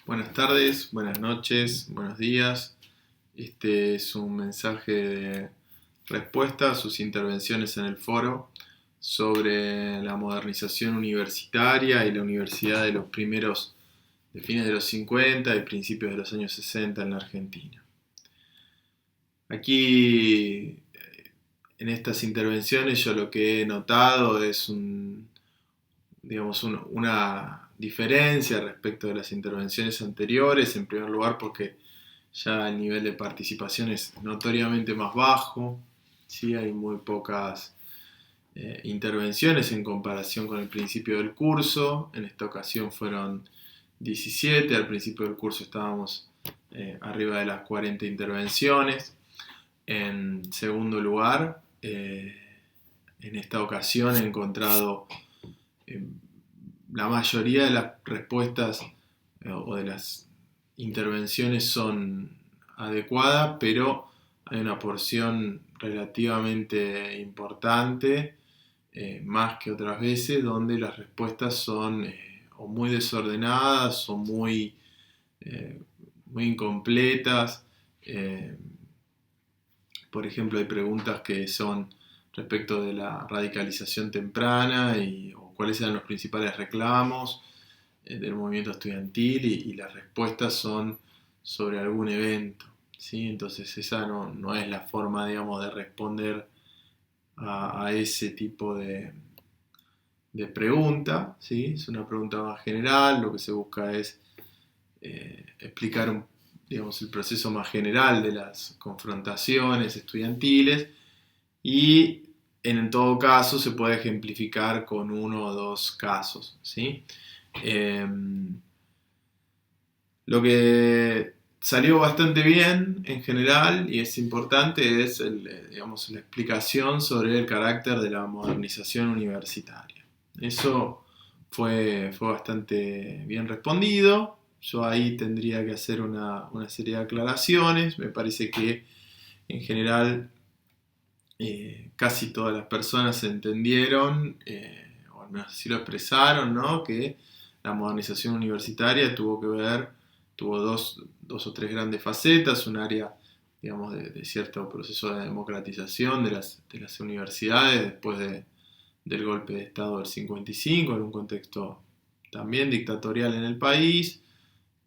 Buenas tardes, buenas noches, buenos días. Este es un mensaje de respuesta a sus intervenciones en el foro sobre la modernización universitaria y la universidad de fines de los 50 y principios de los años 60 en la Argentina. Aquí, en estas intervenciones, yo lo que he notado es una diferencia respecto de las intervenciones anteriores, en primer lugar porque ya el nivel de participación es notoriamente más bajo, ¿sí? Hay muy pocas intervenciones en comparación con el principio del curso. En esta ocasión fueron 17, al principio del curso estábamos arriba de las 40 intervenciones. En segundo lugar, en esta ocasión he encontrado eh, la mayoría de las respuestas o de las intervenciones son adecuadas, pero hay una porción relativamente importante, más que otras veces, donde las respuestas son o muy desordenadas o eh, muy incompletas. Eh, por ejemplo, hay preguntas que son respecto de la radicalización temprana o cuáles eran los principales reclamos del movimiento estudiantil y las respuestas son sobre algún evento, ¿sí? Entonces esa no es la forma, digamos, de responder a ese tipo de pregunta, ¿sí? Es una pregunta más general, lo que se busca es explicar digamos, el proceso más general de las confrontaciones estudiantiles y en todo caso se puede ejemplificar con uno o dos casos, ¿sí? Eh, lo que salió bastante bien en general y es importante es digamos, la explicación sobre el carácter de la modernización universitaria. Eso fue bastante bien respondido. Yo ahí tendría que hacer una serie de aclaraciones. Me parece que en general casi todas las personas entendieron, o al menos así lo expresaron, ¿no? Que la modernización universitaria tuvo dos o tres grandes facetas, un área, digamos, de cierto proceso de democratización de las universidades después del golpe de Estado del 55, en un contexto también dictatorial en el país,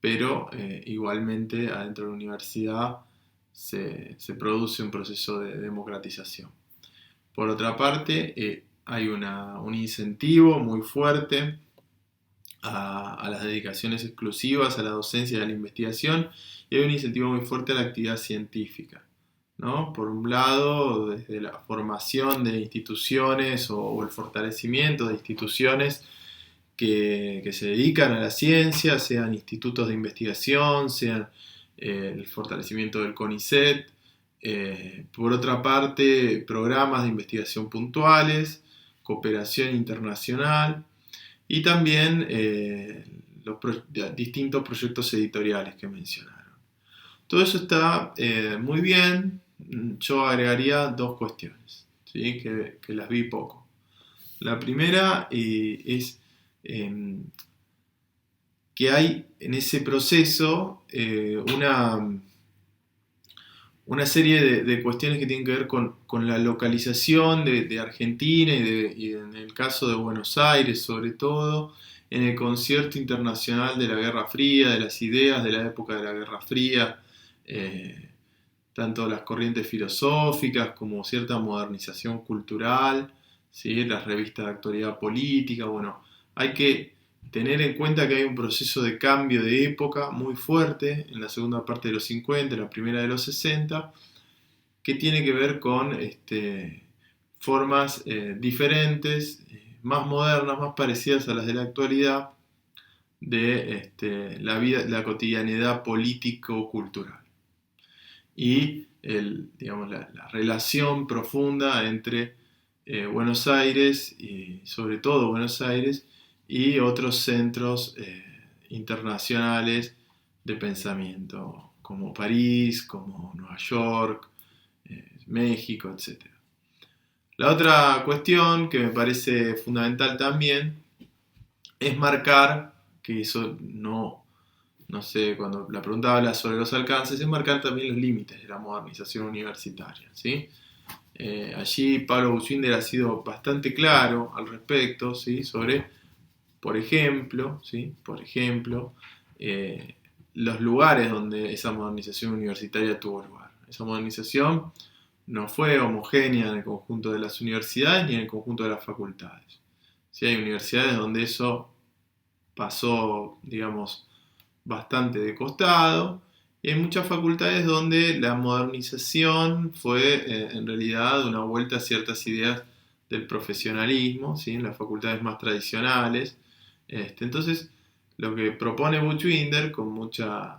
pero igualmente adentro de la universidad se produce un proceso de democratización. Por otra parte, hay un incentivo muy fuerte a las dedicaciones exclusivas, a la docencia y a la investigación, y hay un incentivo muy fuerte a la actividad científica, ¿no? Por un lado, desde la formación de instituciones o el fortalecimiento de instituciones que se dedican a la ciencia, sean institutos de investigación, sean el fortalecimiento del CONICET. Por otra parte, programas de investigación puntuales, cooperación internacional y también distintos proyectos editoriales que mencionaron. Todo eso está muy bien. Yo agregaría dos cuestiones, ¿sí? Que las vi poco. La primera es eh, que hay en ese proceso una serie de cuestiones que tienen que ver con la localización de Argentina y en el caso de Buenos Aires sobre todo, en el concierto internacional de la Guerra Fría, de las ideas de la época de la Guerra Fría, eh, tanto las corrientes filosóficas como cierta modernización cultural, ¿sí? Las revistas de actualidad política, bueno, hay que tener en cuenta que hay un proceso de cambio de época muy fuerte en la segunda parte de los 50, en la primera de los 60, que tiene que ver con formas diferentes, más modernas, más parecidas a las de la actualidad, de la vida, la cotidianidad político-cultural. Y digamos, la relación profunda entre Buenos Aires, y sobre todo Buenos Aires, y otros centros internacionales de pensamiento, como París, como Nueva York, México, etc. La otra cuestión que me parece fundamental también es marcar, que eso no no sé, cuando la pregunta habla sobre los alcances, enmarcar también los límites de la modernización universitaria, ¿sí? Allí Pablo Buchbinder ha sido bastante claro al respecto, ¿sí? Sobre, por ejemplo, ¿sí? Por ejemplo, los lugares donde esa modernización universitaria tuvo lugar. Esa modernización no fue homogénea en el conjunto de las universidades ni en el conjunto de las facultades. Sí, hay universidades donde eso pasó, digamos, bastante de costado, y hay muchas facultades donde la modernización fue en realidad una vuelta a ciertas ideas del profesionalismo, ¿sí? En las facultades más tradicionales. Entonces, lo que propone Buchbinder con mucha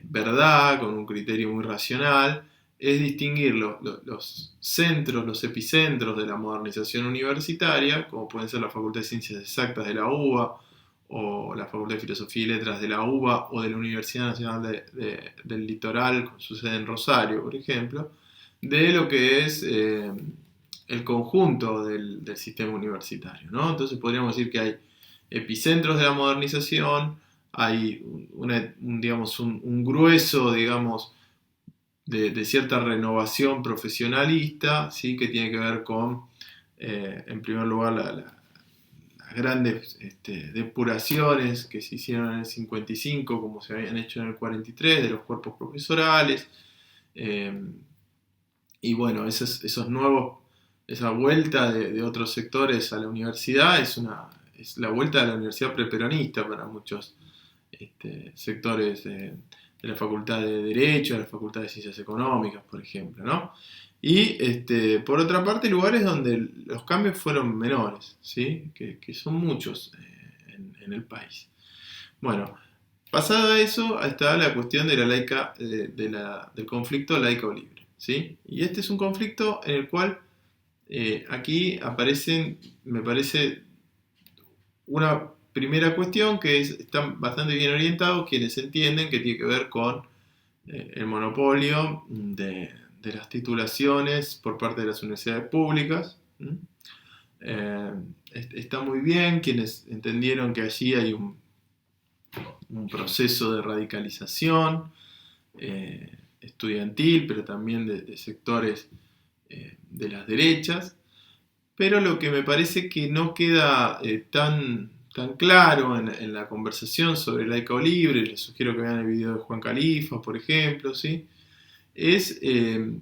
verdad, con un criterio muy racional, es distinguir los centros, los epicentros de la modernización universitaria, como pueden ser la Facultad de Ciencias Exactas de la UBA, o la Facultad de Filosofía y Letras de la UBA, o de la Universidad Nacional del Litoral, con su sede en Rosario, por ejemplo, de lo que es el conjunto del sistema universitario, ¿no? Entonces podríamos decir que hay epicentros de la modernización, hay un grueso, digamos, de cierta renovación profesionalista, ¿sí? Que tiene que ver con, en primer lugar, las grandes depuraciones que se hicieron en el 55, como se habían hecho en el 43, de los cuerpos profesorales. Y bueno, esa vuelta de otros sectores a la universidad es la vuelta de la universidad preperonista para muchos sectores de la Facultad de Derecho, de la Facultad de Ciencias Económicas, por ejemplo, ¿no? Y por otra parte, lugares donde los cambios fueron menores, ¿sí? Que son muchos en el país. Bueno, pasado a eso, está la cuestión de la del conflicto laica o libre, ¿sí? Y este es un conflicto en el cual aquí aparecen, me parece, una primera cuestión que están bastante bien orientados quienes entienden que tiene que ver con el monopolio de las titulaciones por parte de las universidades públicas. Eh, Está muy bien quienes entendieron que allí hay un proceso de radicalización estudiantil, pero también de sectores de las derechas. Pero lo que me parece que no queda tan claro en la conversación sobre laica o libre, les sugiero que vean el video de Juan Califa, por ejemplo, ¿sí? Es que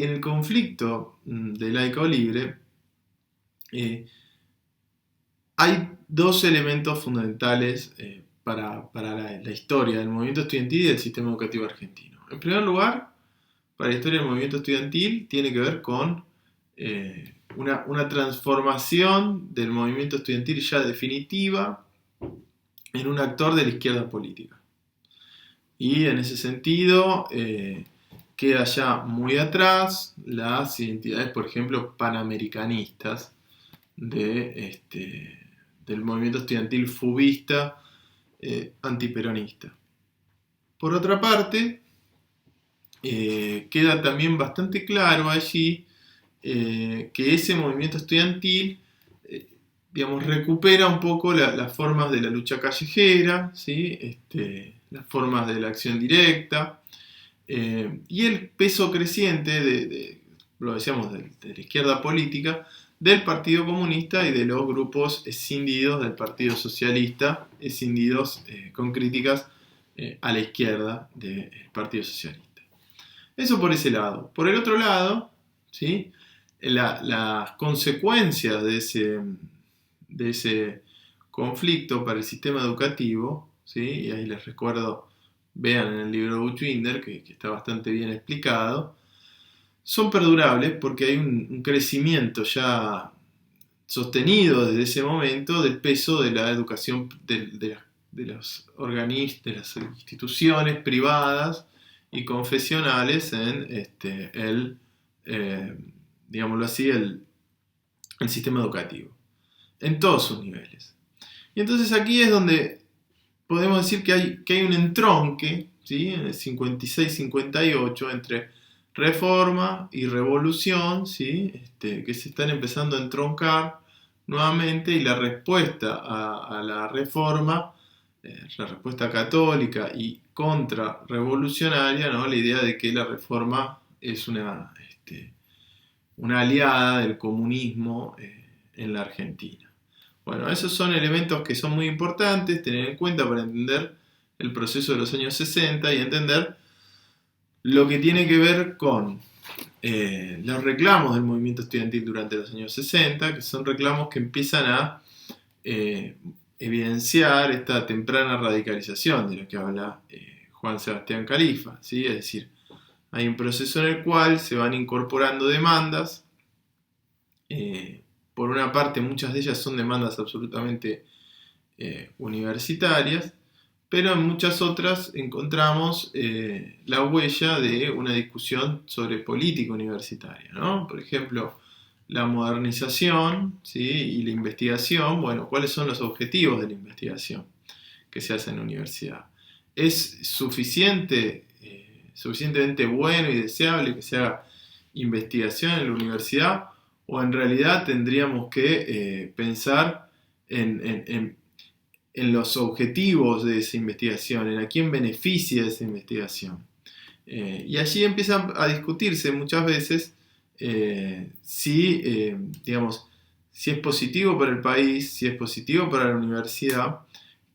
en el conflicto de laica o libre hay dos elementos fundamentales para la historia del movimiento estudiantil y del sistema educativo argentino. En primer lugar, para la historia del movimiento estudiantil tiene que ver con una transformación del movimiento estudiantil ya definitiva en un actor de la izquierda política. Y en ese sentido queda ya muy atrás las identidades, por ejemplo, panamericanistas del movimiento estudiantil fubista antiperonista. Por otra parte, queda también bastante claro allí que ese movimiento estudiantil, digamos, recupera un poco las formas de la lucha callejera, ¿sí? Las formas de la acción directa, y el peso creciente lo decíamos, de la izquierda política, del Partido Comunista y de los grupos escindidos del Partido Socialista, escindidos con críticas a la izquierda del Partido Socialista. Eso por ese lado. Por el otro lado, ¿sí? Las consecuencias de ese conflicto para el sistema educativo, ¿sí? Y ahí les recuerdo, vean en el libro de Buchbinder, que está bastante bien explicado, son perdurables porque hay un crecimiento ya sostenido desde ese momento del peso de la educación de los organismos, de las instituciones privadas y confesionales en digámoslo así, el sistema educativo, en todos sus niveles. Y entonces aquí es donde podemos decir que hay un entronque, ¿sí? En el 56-58 entre reforma y revolución, ¿sí? Que se están empezando a entroncar nuevamente, y la respuesta a la reforma, la respuesta católica y contrarrevolucionaria, ¿no? La idea de que la reforma es una aliada del comunismo en la Argentina. Bueno, esos son elementos que son muy importantes tener en cuenta para entender el proceso de los años 60 y entender lo que tiene que ver con los reclamos del movimiento estudiantil durante los años 60, que son reclamos que empiezan a evidenciar esta temprana radicalización de la que habla Juan Sebastián Califa, ¿sí? Es decir, hay un proceso en el cual se van incorporando demandas. Por una parte, muchas de ellas son demandas absolutamente universitarias, pero en muchas otras encontramos la huella de una discusión sobre política universitaria, ¿no? Por ejemplo, la modernización, ¿sí? Y la investigación. Bueno, ¿cuáles son los objetivos de la investigación que se hace en la universidad? ¿Es suficientemente bueno y deseable que se haga investigación en la universidad? ¿O en realidad tendríamos que pensar en los objetivos de esa investigación, en a quién beneficia esa investigación? Y allí empieza a discutirse muchas veces digamos, si es positivo para el país, si es positivo para la universidad,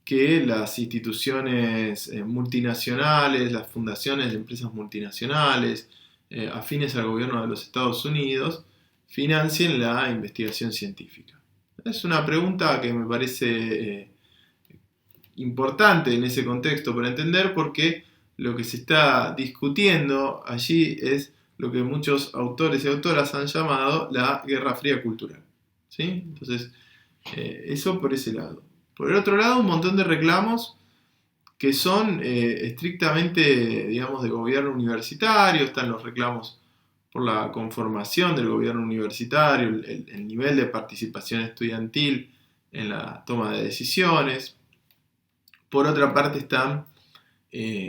que las instituciones multinacionales, las fundaciones de empresas multinacionales, afines al gobierno de los Estados Unidos, financien la investigación científica. Es una pregunta que me parece importante en ese contexto para entender, porque lo que se está discutiendo allí es lo que muchos autores y autoras han llamado la Guerra Fría cultural, ¿sí? Entonces, eso por ese lado. Por el otro lado, un montón de reclamos que son estrictamente, digamos, de gobierno universitario. Están los reclamos por la conformación del gobierno universitario, el nivel de participación estudiantil en la toma de decisiones. Por otra parte está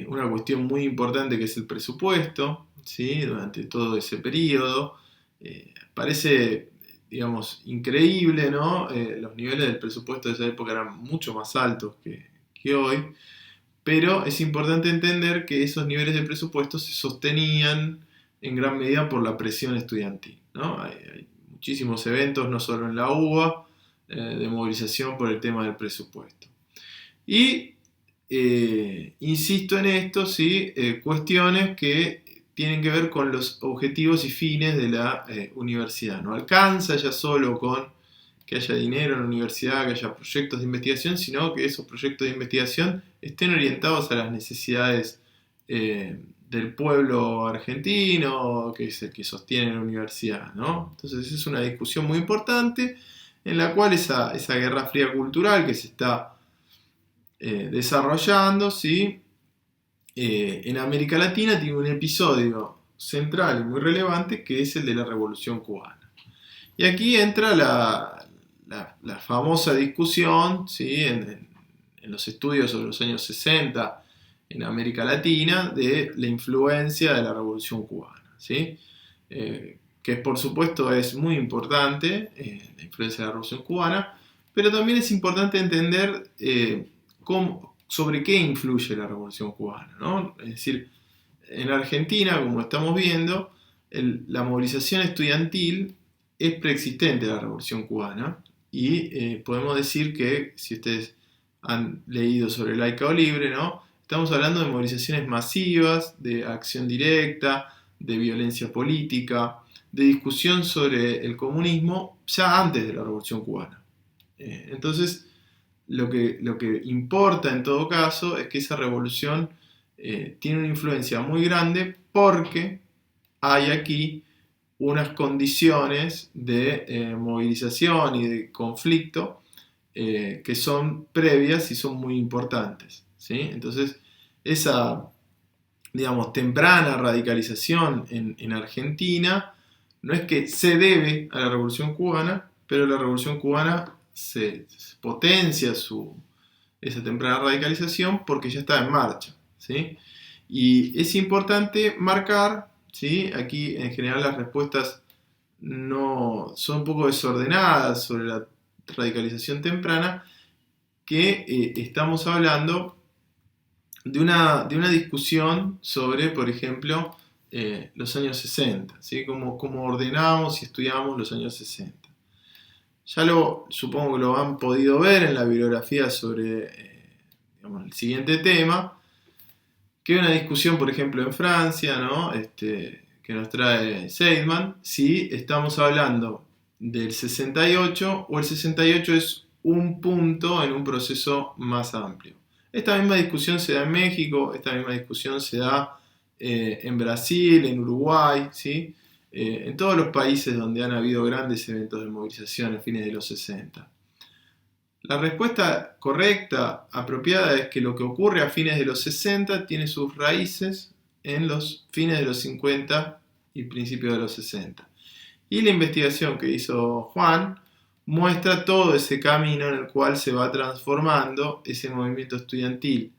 una cuestión muy importante, que es el presupuesto, ¿sí? Durante todo ese periodo. Parece, digamos, increíble, ¿no? Los niveles del presupuesto de esa época eran mucho más altos que hoy, pero es importante entender que esos niveles de presupuesto se sostenían en gran medida por la presión estudiantil, ¿no? Hay muchísimos eventos, no solo en la UBA, de movilización por el tema del presupuesto. Y insisto en esto, ¿sí? Cuestiones que tienen que ver con los objetivos y fines de la universidad. No alcanza ya solo con que haya dinero en la universidad, que haya proyectos de investigación, sino que esos proyectos de investigación estén orientados a las necesidades del pueblo argentino, que es el que sostiene la universidad, ¿no? Entonces es una discusión muy importante en la cual esa guerra fría cultural que se está desarrollando, ¿sí? En América Latina tiene un episodio central y muy relevante, que es el de la Revolución Cubana. Y aquí entra la famosa discusión, ¿sí? En los estudios sobre los años 60 en América Latina, de la influencia de la Revolución Cubana, ¿sí? Que por supuesto es muy importante, la influencia de la Revolución Cubana, pero también es importante entender sobre qué influye la Revolución Cubana, ¿no? Es decir, en Argentina, como estamos viendo, la movilización estudiantil es preexistente a la Revolución Cubana, y podemos decir que, si ustedes han leído sobre laica o libre, ¿no? Estamos hablando de movilizaciones masivas, de acción directa, de violencia política, de discusión sobre el comunismo ya antes de la Revolución Cubana. Entonces, lo que importa en todo caso es que esa revolución tiene una influencia muy grande, porque hay aquí unas condiciones de movilización y de conflicto que son previas y son muy importantes, ¿sí? Entonces, esa, digamos, temprana radicalización en Argentina no es que se debe a la Revolución Cubana, pero la Revolución Cubana se potencia esa temprana radicalización porque ya está en marcha, ¿sí? Y es importante marcar, ¿sí? Aquí en general las respuestas no son un poco desordenadas sobre radicalización temprana, que estamos hablando de una discusión sobre, por ejemplo, los años 60, ¿sí? Cómo ordenamos y estudiamos los años 60. Ya supongo que lo han podido ver en la bibliografía sobre digamos, el siguiente tema, que hay una discusión, por ejemplo, en Francia, ¿no? Que nos trae Seidman, si estamos hablando del 68 o el 68 es un punto en un proceso más amplio. Esta misma discusión se da en México, esta misma discusión se da en Brasil, en Uruguay, ¿sí? En todos los países donde han habido grandes eventos de movilización a fines de los 60. La respuesta correcta, apropiada, es que lo que ocurre a fines de los 60 tiene sus raíces en los fines de los 50 y principios de los 60. Y la investigación que hizo Juan muestra todo ese camino en el cual se va transformando ese movimiento estudiantil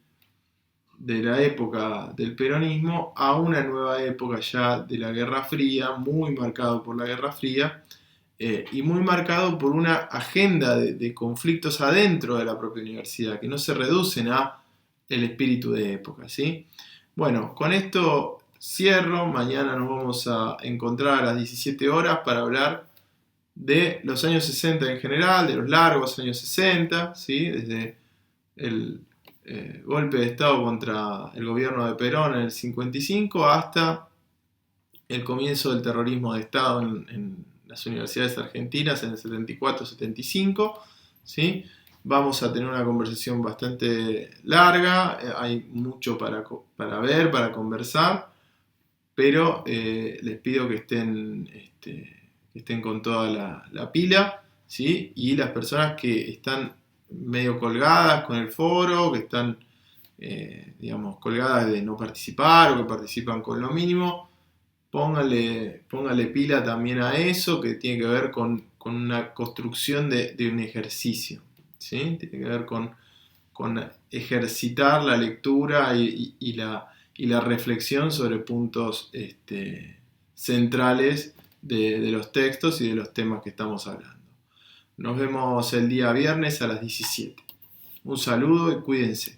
de la época del peronismo a una nueva época ya de la Guerra Fría, muy marcado por la Guerra Fría, y muy marcado por una agenda de conflictos adentro de la propia universidad, que no se reducen a el espíritu de época, ¿sí? Bueno, con esto cierro. Mañana nos vamos a encontrar a las 17 horas para hablar de los años 60 en general, de los largos años 60, ¿sí? Desde el golpe de Estado contra el gobierno de Perón en el 55 hasta el comienzo del terrorismo de Estado en las universidades argentinas en el 74-75, ¿sí? Vamos a tener una conversación bastante larga, hay mucho para ver, para conversar, pero les pido que estén con toda la pila, ¿sí? Y las personas que están medio colgadas con el foro, que están, digamos, colgadas de no participar o que participan con lo mínimo, póngale pila también a eso, que tiene que ver con una construcción de un ejercicio, ¿sí? Tiene que ver con ejercitar la lectura y la reflexión sobre puntos centrales de los textos y de los temas que estamos hablando. Nos vemos el día viernes a las 17. Un saludo y cuídense.